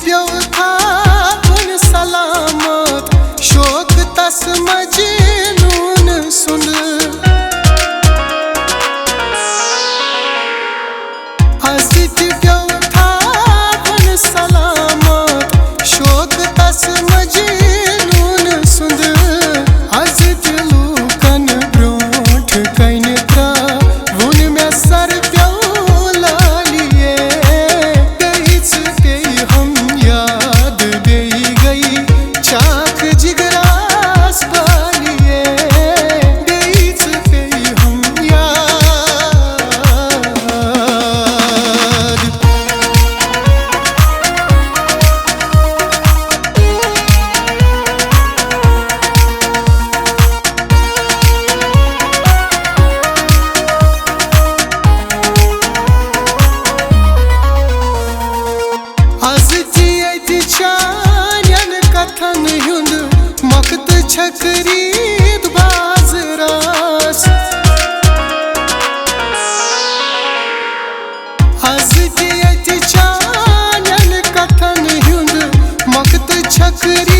प्यो था उन सलामत शोक तस मजनून सुन असित प्यो था उन सलामत शोक तस मजनून सुन असित लूकन ब्रोठ कन त्रा वुन में सर प्यो लालिए गईच पे हम याद दे गई चाक जिगरास बालिए गईच पे हम याद। चान्यन कथन युंद मक्त छकरीद बाजरास चान्यन कथन युंद मक्त छकरी